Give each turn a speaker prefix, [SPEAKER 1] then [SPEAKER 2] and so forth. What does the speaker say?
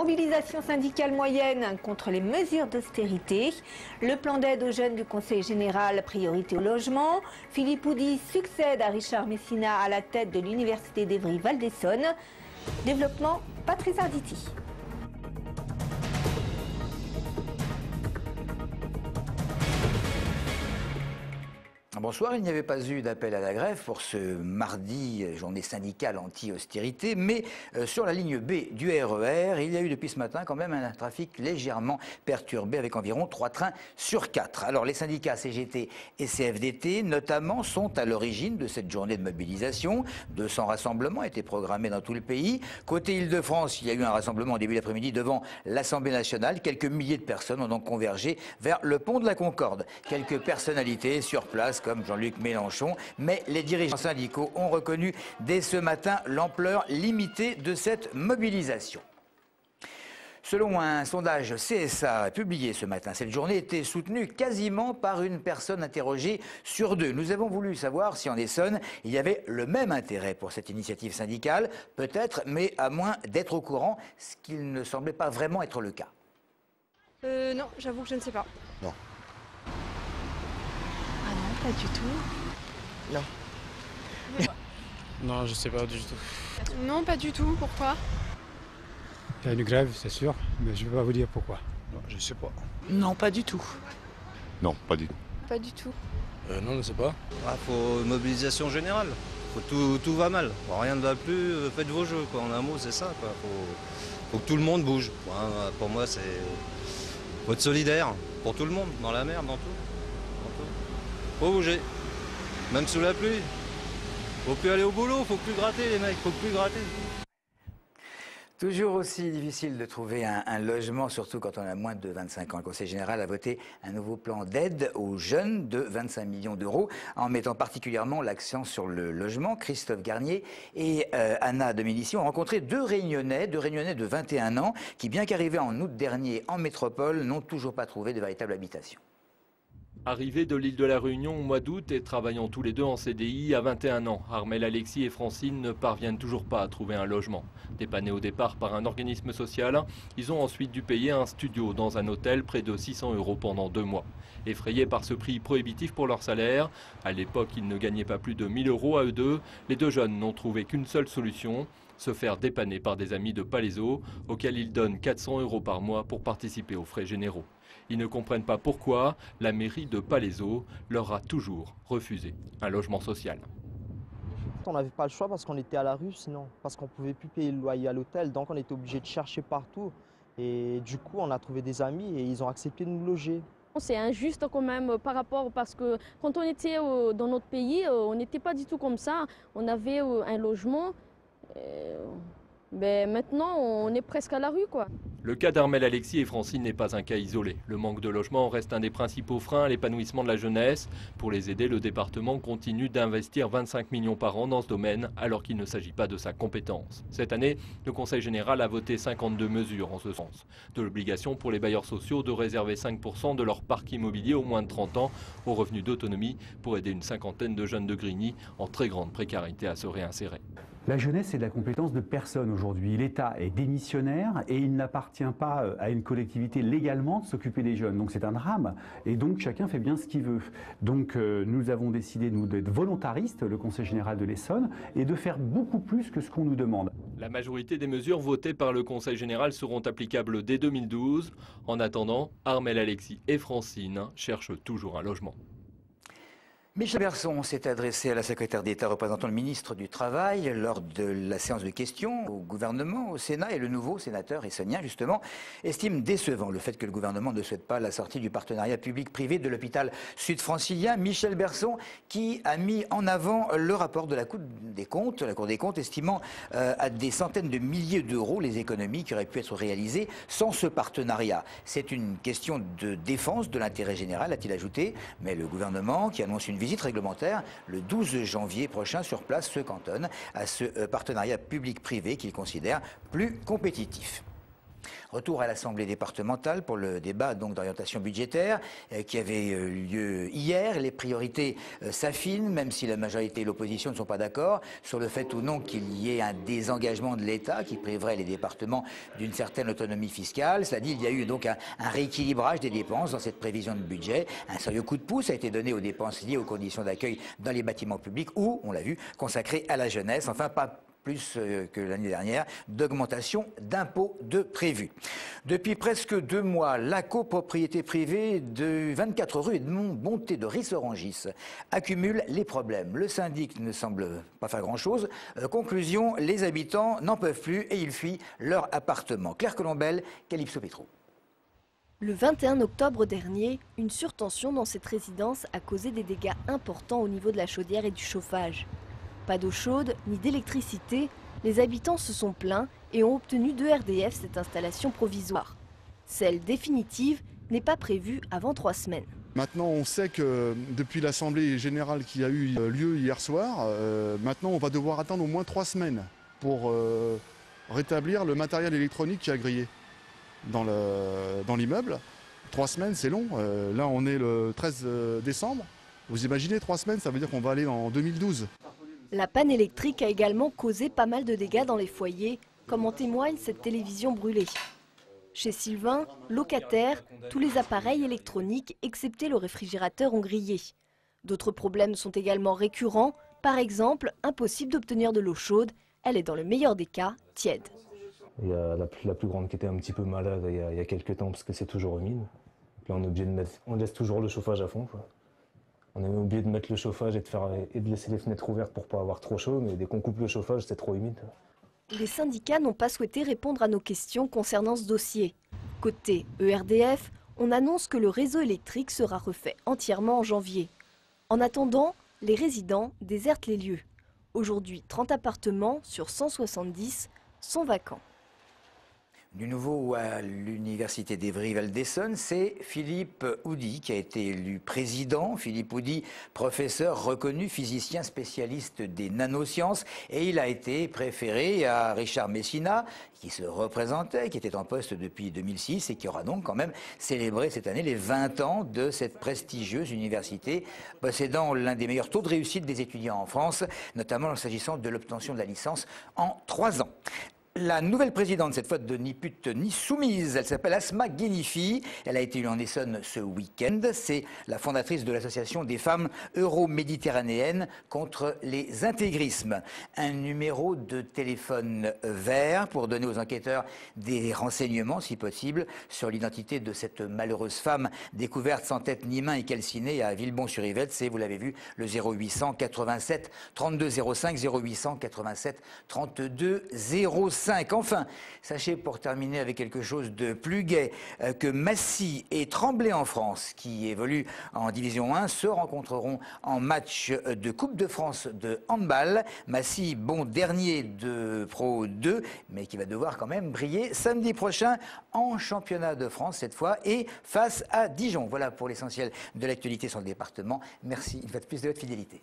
[SPEAKER 1] Mobilisation syndicale moyenne contre les mesures d'austérité. Le plan d'aide aux jeunes du Conseil général, priorité au logement. Philippe Oudis succède à Richard Messina à la tête de l'Université d'Evry-Val d'Essonne. Développement, Patrice Arditi.
[SPEAKER 2] Bonsoir, il n'y avait pas eu d'appel à la grève pour ce mardi, journée syndicale anti-austérité, mais sur la ligne B du RER, il y a eu depuis ce matin quand même un trafic légèrement perturbé avec environ 3 trains sur 4. Alors les syndicats CGT et CFDT notamment sont à l'origine de cette journée de mobilisation. 200 rassemblements étaient programmés dans tout le pays. Côté Île-de-France, il y a eu un rassemblement au début d'après-midi devant l'Assemblée nationale. Quelques milliers de personnes ont donc convergé vers le pont de la Concorde. Quelques personnalités sur place comme Jean-Luc Mélenchon, mais les dirigeants syndicaux ont reconnu dès ce matin l'ampleur limitée de cette mobilisation. Selon un sondage CSA publié ce matin, cette journée était soutenue quasiment par une personne interrogée sur 2. Nous avons voulu savoir si en Essonne, il y avait le même intérêt pour cette initiative syndicale, peut-être, mais à moins d'être au courant, ce qui ne semblait pas vraiment être le cas.
[SPEAKER 3] Non, j'avoue que je ne sais pas.
[SPEAKER 4] Non.
[SPEAKER 3] Ah non, pas du tout.
[SPEAKER 4] Non.
[SPEAKER 5] Non, je sais pas du tout.
[SPEAKER 3] Non, pas du tout. Pourquoi?
[SPEAKER 5] Il y a une grève, c'est sûr, mais je ne peux pas vous dire pourquoi.
[SPEAKER 4] Non, je sais pas.
[SPEAKER 6] Non, pas du tout.
[SPEAKER 4] Non, pas du tout.
[SPEAKER 3] Pas du tout.
[SPEAKER 5] Non, je ne sais pas.
[SPEAKER 7] Faut une mobilisation générale. Tout va mal. Rien ne va plus. Faites vos jeux. Quoi. En un mot, c'est ça. Quoi. Faut que tout le monde bouge. Pour moi, c'est faut être solidaire pour tout le monde, dans la mer, dans tout. Faut bouger. Même sous la pluie. Faut plus aller au boulot. Faut plus gratter, les mecs. Faut plus gratter.
[SPEAKER 2] Toujours aussi difficile de trouver un logement, surtout quand on a moins de 25 ans. Le Conseil général a voté un nouveau plan d'aide aux jeunes de 25 millions d'euros, en mettant particulièrement l'accent sur le logement. Christophe Garnier et Anna Dominici ont rencontré deux Réunionnais de 21 ans, qui, bien qu'arrivés en août dernier en métropole, n'ont toujours pas trouvé de véritable habitation.
[SPEAKER 8] Arrivés de l'île de la Réunion au mois d'août et travaillant tous les deux en CDI à 21 ans, Armel Alexis et Francine ne parviennent toujours pas à trouver un logement. Dépannés au départ par un organisme social, ils ont ensuite dû payer un studio dans un hôtel près de 600 € pendant 2 mois. Effrayés par ce prix prohibitif pour leur salaire, à l'époque ils ne gagnaient pas plus de 1 000 € à eux deux, les deux jeunes n'ont trouvé qu'une seule solution, se faire dépanner par des amis de Palaiseau, auxquels ils donnent 400 € par mois pour participer aux frais généraux. Ils ne comprennent pas pourquoi la mairie de Palaiseau leur a toujours refusé un logement social.
[SPEAKER 9] On n'avait pas le choix parce qu'on était à la rue sinon, parce qu'on ne pouvait plus payer le loyer à l'hôtel, donc on était obligé de chercher partout. Et du coup, on a trouvé des amis et ils ont accepté de nous loger.
[SPEAKER 10] C'est injuste quand même par rapport, parce que quand on était dans notre pays, on n'était pas du tout comme ça. On avait un logement. Mais maintenant, on est presque à la rue, quoi.
[SPEAKER 8] Le cas d'Armel Alexis et Francine n'est pas un cas isolé. Le manque de logement reste un des principaux freins à l'épanouissement de la jeunesse. Pour les aider, le département continue d'investir 25 millions par an dans ce domaine, alors qu'il ne s'agit pas de sa compétence. Cette année, le Conseil général a voté 52 mesures en ce sens. De l'obligation pour les bailleurs sociaux de réserver 5% de leur parc immobilier aux moins de 30 ans aux revenus d'autonomie pour aider une cinquantaine de jeunes de Grigny en très grande précarité à se réinsérer.
[SPEAKER 11] La jeunesse, c'est de la compétence de personne aujourd'hui. L'État est démissionnaire et il n'appartient pas à une collectivité légalement de s'occuper des jeunes. Donc c'est un drame. Et donc chacun fait bien ce qu'il veut. Donc nous avons décidé, nous, d'être volontaristes, le Conseil général de l'Essonne, et de faire beaucoup plus que ce qu'on nous demande.
[SPEAKER 8] La majorité des mesures votées par le Conseil général seront applicables dès 2012. En attendant, Armel Alexis et Francine cherchent toujours un logement.
[SPEAKER 2] Michel Berson s'est adressé à la secrétaire d'État représentant le ministre du Travail lors de la séance de questions au gouvernement, au Sénat, et le nouveau sénateur essonnien, justement, estime décevant le fait que le gouvernement ne souhaite pas la sortie du partenariat public-privé de l'hôpital sud-francilien. Michel Berson qui a mis en avant le rapport de la Cour des comptes, estimant à des centaines de milliers d'euros les économies qui auraient pu être réalisées sans ce partenariat. C'est une question de défense de l'intérêt général, a-t-il ajouté, mais le gouvernement, qui annonce une visite réglementaire le 12 janvier prochain sur place, se cantonne à ce partenariat public-privé qu'il considère plus compétitif. Retour à l'Assemblée départementale pour le débat d'orientation budgétaire qui avait lieu hier. Les priorités s'affinent, même si la majorité et l'opposition ne sont pas d'accord sur le fait ou non qu'il y ait un désengagement de l'État qui priverait les départements d'une certaine autonomie fiscale. Cela dit, il y a eu donc un rééquilibrage des dépenses dans cette prévision de budget. Un sérieux coup de pouce a été donné aux dépenses liées aux conditions d'accueil dans les bâtiments publics ou, on l'a vu, consacrés à la jeunesse. Enfin, pas plus que l'année dernière, d'augmentation d'impôts de prévu. Depuis presque 2 mois, la copropriété privée de 24 rue Edmond Bonté de Rissorangis accumule les problèmes. Le syndic ne semble pas faire grand-chose. Conclusion, les habitants n'en peuvent plus et ils fuient leur appartement. Claire Colombel, Calypso Petro.
[SPEAKER 6] Le 21 octobre dernier, une surtension dans cette résidence a causé des dégâts importants au niveau de la chaudière et du chauffage. Pas d'eau chaude ni d'électricité, les habitants se sont plaints et ont obtenu de RDF cette installation provisoire. Celle définitive n'est pas prévue avant 3 semaines.
[SPEAKER 12] Maintenant, on sait que depuis l'Assemblée générale qui a eu lieu hier soir, maintenant on va devoir attendre au moins 3 semaines pour rétablir le matériel électronique qui a grillé dans l'immeuble. 3 semaines, c'est long. Là, on est le 13 décembre. Vous imaginez 3 semaines, ça veut dire qu'on va aller en 2012.
[SPEAKER 6] La panne électrique a également causé pas mal de dégâts dans les foyers, comme en témoigne cette télévision brûlée. Chez Sylvain, locataire, tous les appareils électroniques, excepté le réfrigérateur, ont grillé. D'autres problèmes sont également récurrents. Par exemple, impossible d'obtenir de l'eau chaude. Elle est dans le meilleur des cas, tiède.
[SPEAKER 13] Il y a la plus grande qui était un petit peu malade il y a quelques temps parce que c'est toujours humide. Puis on est obligé de mettre, on laisse toujours le chauffage à fond, quoi. On est obligé de mettre le chauffage et de laisser les fenêtres ouvertes pour pas avoir trop chaud, mais dès qu'on coupe le chauffage, c'est trop humide.
[SPEAKER 6] Les syndicats n'ont pas souhaité répondre à nos questions concernant ce dossier. Côté ERDF, on annonce que le réseau électrique sera refait entièrement en janvier. En attendant, les résidents désertent les lieux. Aujourd'hui, 30 appartements sur 170 sont vacants.
[SPEAKER 2] Du nouveau à l'université d'Evry-Val d'Essonne, c'est Philippe Houdy qui a été élu président. Philippe Houdy, professeur reconnu, physicien spécialiste des nanosciences. Et il a été préféré à Richard Messina, qui se représentait, qui était en poste depuis 2006 et qui aura donc quand même célébré cette année les 20 ans de cette prestigieuse université, possédant l'un des meilleurs taux de réussite des étudiants en France, notamment s'agissant de l'obtention de la licence en 3 ans. La nouvelle présidente, cette fois de ni pute ni soumise, elle s'appelle Asma Ghenifi. Elle a été élue en Essonne ce week-end. C'est la fondatrice de l'association des femmes euro-méditerranéennes contre les intégrismes. Un numéro de téléphone vert pour donner aux enquêteurs des renseignements, si possible, sur l'identité de cette malheureuse femme découverte sans tête ni main et calcinée à Villebon-sur-Yvette. C'est, vous l'avez vu, le 0800 87 32 05, 0800 87 32 05. Enfin, sachez pour terminer avec quelque chose de plus gai que Massy et Tremblay en France, qui évoluent en Division 1, se rencontreront en match de Coupe de France de handball. Massy, bon dernier de Pro 2, mais qui va devoir quand même briller samedi prochain en championnat de France cette fois et face à Dijon. Voilà pour l'essentiel de l'actualité sur le département. Merci une fois de plus de votre fidélité.